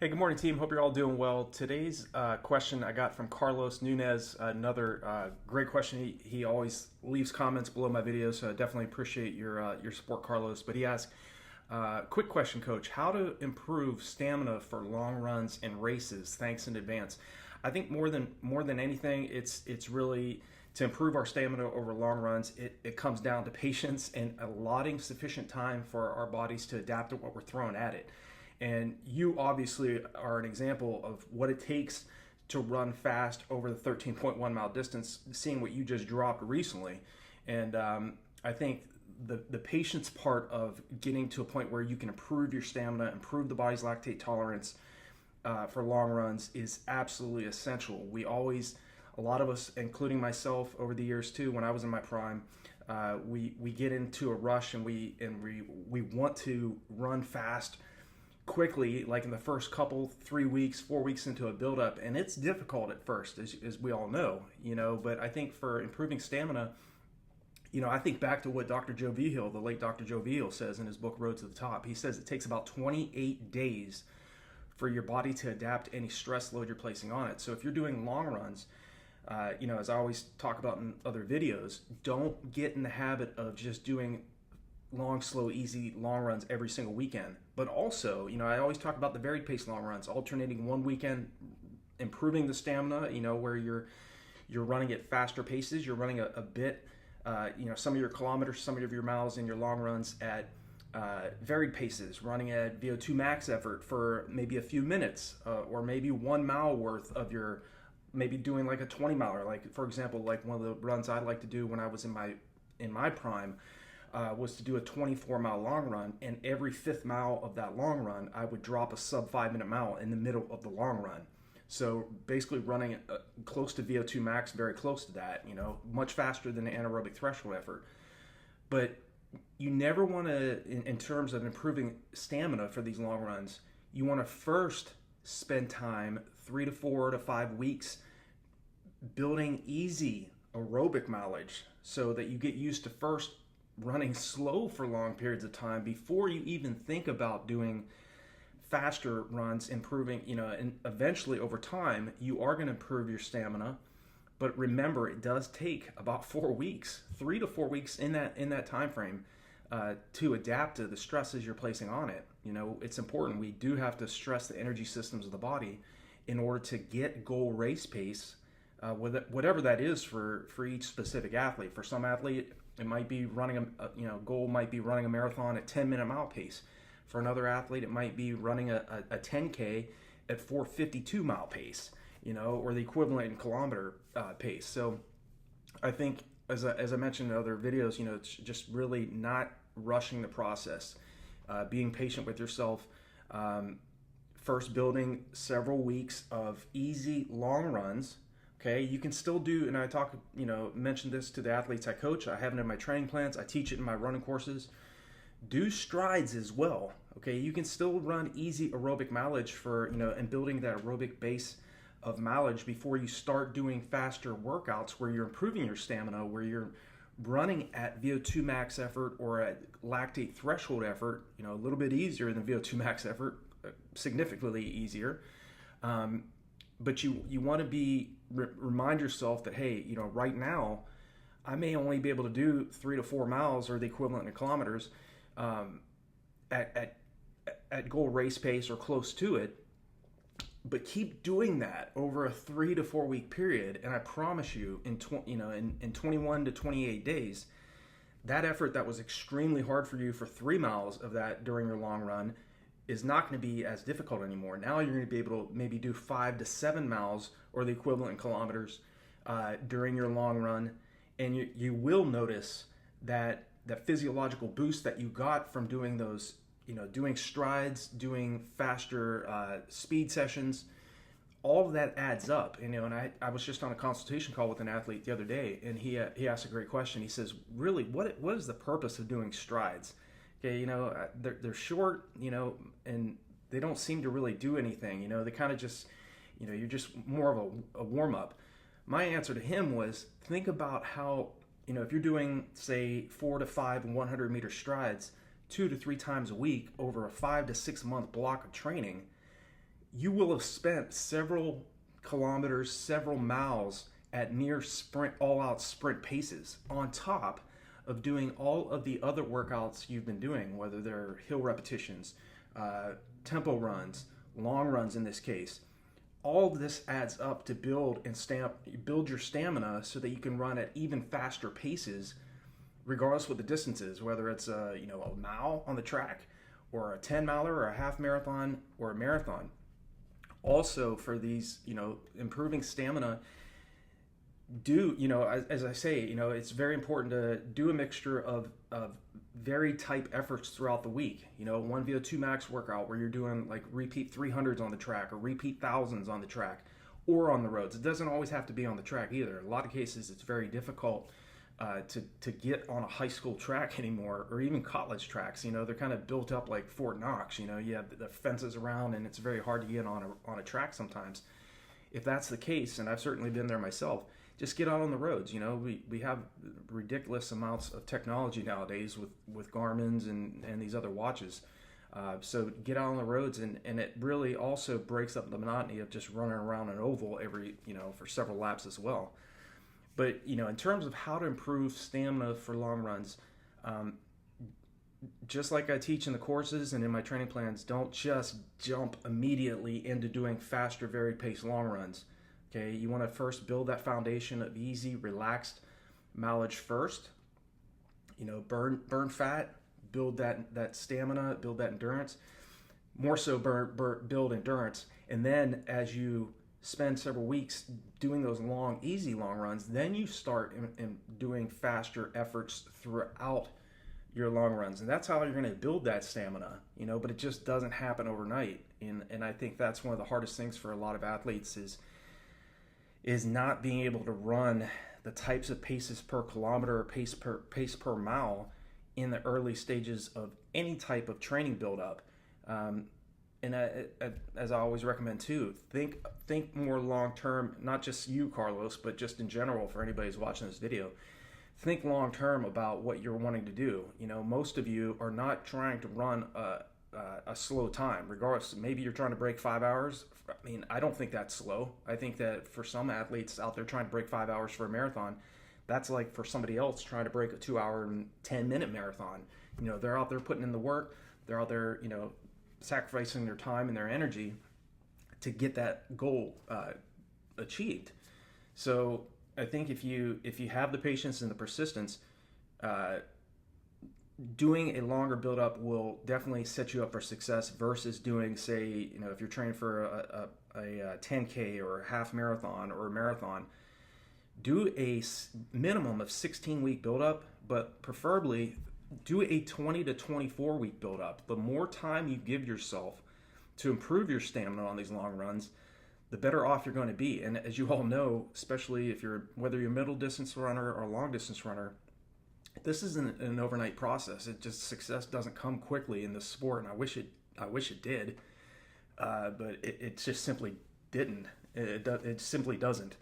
Hey, good morning, team. Hope you're all doing well. Today's question I got from Carlos Nunez. Another great question. He always leaves comments below my videos, so I definitely appreciate your support, Carlos. But he asked, quick question, Coach: how to improve stamina for long runs and races? Thanks in advance. I think more than anything, it's really to improve our stamina over long runs. It comes down to patience and allotting sufficient time for our bodies to adapt to what we're throwing at it. And you obviously are an example of what it takes to run fast over the 13.1 mile distance, seeing what you just dropped recently. And I think the patience part of getting to a point where you can improve your stamina, improve the body's lactate tolerance for long runs is absolutely essential. A lot of us, including myself over the years too, when I was in my prime, we get into a rush and we want to run fast quickly, like in the first couple 3 weeks 4 weeks into a buildup, and it's difficult at first, as we all know, but I think for improving stamina, I think back to what Dr. Joe Vigil, the late Dr. Joe Vigil, says in his book Road to the Top. He says it takes about 28 days for your body to adapt to any stress load you're placing on it. So if you're doing long runs, as I always talk about in other videos, don't get in the habit of just doing long, slow, easy long runs every single weekend. But also, I always talk about the varied pace long runs, alternating one weekend, improving the stamina, where you're running at faster paces, you're running a bit, some of your kilometers, some of your miles in your long runs at varied paces, running at VO2 max effort for maybe a few minutes, or maybe 1 mile worth of maybe doing like a 20 miler. Like, for example, like one of the runs I like to do when I was in my prime, was to do a 24-mile long run, and every fifth mile of that long run, I would drop a sub 5 minute mile in the middle of the long run. So basically running close to VO2 max, very close to that, much faster than the anaerobic threshold effort. But you never want to, in terms of improving stamina for these long runs, you want to first spend time 3 to 4 to 5 weeks building easy aerobic mileage so that you get used to first running slow for long periods of time before you even think about doing faster runs, improving, and eventually over time you are going to improve your stamina. But remember, it does take about 4 weeks, 3 to 4 weeks in that time frame, to adapt to the stresses you're placing on it. It's important. We do have to stress the energy systems of the body in order to get goal race pace, whatever that is for each specific athlete. For some athlete, it might be running goal might be running a marathon at 10-minute mile pace. For another athlete, it might be running a 10K at 4:52 mile pace, or the equivalent in kilometer pace. So I think, as I mentioned in other videos, it's just really not rushing the process, being patient with yourself. First, building several weeks of easy long runs. Okay, you can still do, and I mentioned this to the athletes I coach. I have it in my training plans. I teach it in my running courses. Do strides as well. Okay, you can still run easy aerobic mileage and building that aerobic base of mileage before you start doing faster workouts where you're improving your stamina, where you're running at VO2 max effort or at lactate threshold effort, a little bit easier than VO2 max effort, significantly easier. But you want to remind yourself that, hey, right now I may only be able to do 3 to 4 miles or the equivalent in kilometers at goal race pace or close to it, but keep doing that over a 3 to 4 week period, and I promise you, in 21 to 28 days, that effort that was extremely hard for you for 3 miles of that during your long run is not going to be as difficult anymore. Now you're going to be able to maybe do 5 to 7 miles or the equivalent in kilometers during your long run, and you will notice that physiological boost that you got from doing those, doing strides, doing faster speed sessions. All of that adds up, and I was just on a consultation call with an athlete the other day, and he asked a great question. He says, really, what is the purpose of doing strides? Okay, they're short, and they don't seem to really do anything. They kind of just, you're just more of a warm up. My answer to him was, think about how, if you're doing, say, 4 to 5 100-meter strides 2 to 3 times a week over a 5 to 6 month block of training, you will have spent several kilometers, several miles at near sprint, all-out sprint paces on top of doing all of the other workouts you've been doing, whether they're hill repetitions, tempo runs, long runs in this case. All of this adds up to build your stamina so that you can run at even faster paces, regardless what the distance is, whether it's a mile on the track, or a 10 miler, or a half marathon, or a marathon. Also, for these, improving stamina, as I say, it's very important to do a mixture of varied type efforts throughout the week. 1 VO2 max workout where you're doing like repeat 300s on the track, or repeat thousands on the track, or on the roads. It doesn't always have to be on the track either. In a lot of cases, it's very difficult to get on a high school track anymore, or even college tracks. They're kind of built up like Fort Knox. You have the fences around, and it's very hard to get on a track sometimes. If that's the case, and I've certainly been there myself, just get out on the roads. We have ridiculous amounts of technology nowadays with Garmin's and these other watches. So get out on the roads, and it really also breaks up the monotony of just running around an oval for several laps as well. But, in terms of how to improve stamina for long runs, just like I teach in the courses and in my training plans, don't just jump immediately into doing faster, varied pace long runs. Okay, you want to first build that foundation of easy, relaxed mileage first. Burn fat, build that stamina, build that endurance. More so, build endurance, and then as you spend several weeks doing those easy long runs, then you start in doing faster efforts throughout your long runs, and that's how you're going to build that stamina. But it just doesn't happen overnight, and I think that's one of the hardest things for a lot of athletes is not being able to run the types of paces per kilometer or pace per mile in the early stages of any type of training buildup. And as I always recommend too, think more long term, not just you, Carlos, but just in general for anybody who's watching this video. Think long term about what you're wanting to do. Most of you are not trying to run a slow time, regardless. Maybe you're trying to break 5 hours. I don't think that's slow. I think that for some athletes out there trying to break 5 hours for a marathon, that's like for somebody else trying to break a 2 hour and 10-minute marathon. They're out there putting in the work. They're out there, sacrificing their time and their energy to get that goal achieved. So I think if you have the patience and the persistence, doing a longer build-up will definitely set you up for success versus doing, say, if you're training for a 10K or a half marathon or a marathon, do a minimum of 16-week build-up, but preferably do a 20 to 24-week build-up. The more time you give yourself to improve your stamina on these long runs, the better off you're going to be. And as you all know, especially whether you're a middle distance runner or a long distance runner, this isn't an overnight process. Success doesn't come quickly in this sport, and I wish it did, but it just simply didn't. It simply doesn't.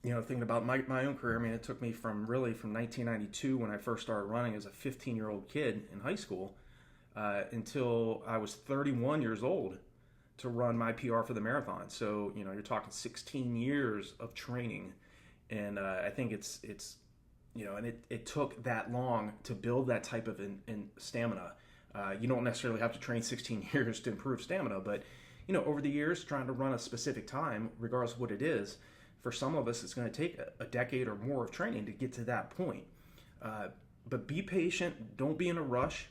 Thinking about my own career, it took me from 1992 when I first started running as a 15-year-old kid in high school until I was 31 years old to run my PR for the marathon. So, you're talking 16 years of training, and I think it's and it took that long to build that type of stamina. You don't necessarily have to train 16 years to improve stamina, but over the years, trying to run a specific time, regardless of what it is, for some of us, it's going to take a decade or more of training to get to that point. But be patient. Don't be in a rush.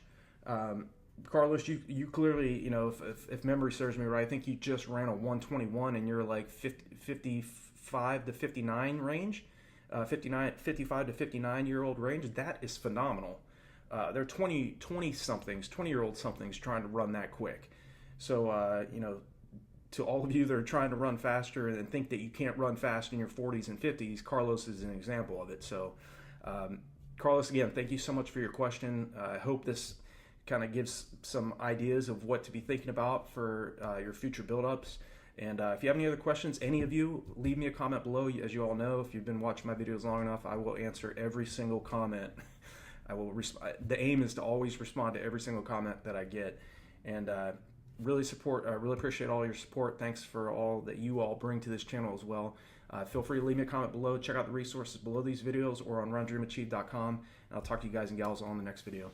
Carlos, you clearly, if memory serves me right, I think you just ran a 121 and you're like 55 to 59 range, 55 to 59-year-old range. That is phenomenal. There are 20-year-old somethings trying to run that quick. So, to all of you that are trying to run faster and think that you can't run fast in your 40s and 50s, Carlos is an example of it. So, Carlos, again, thank you so much for your question. I hope this kind of gives some ideas of what to be thinking about for your future build-ups. And if you have any other questions, any of you, leave me a comment below. As you all know, if you've been watching my videos long enough, I will answer every single comment. The aim is to always respond to every single comment that I get. And really appreciate all your support. Thanks for all that you all bring to this channel as well. Feel free to leave me a comment below. Check out the resources below these videos or on RunDreamAchieve.com. And I'll talk to you guys and gals on the next video.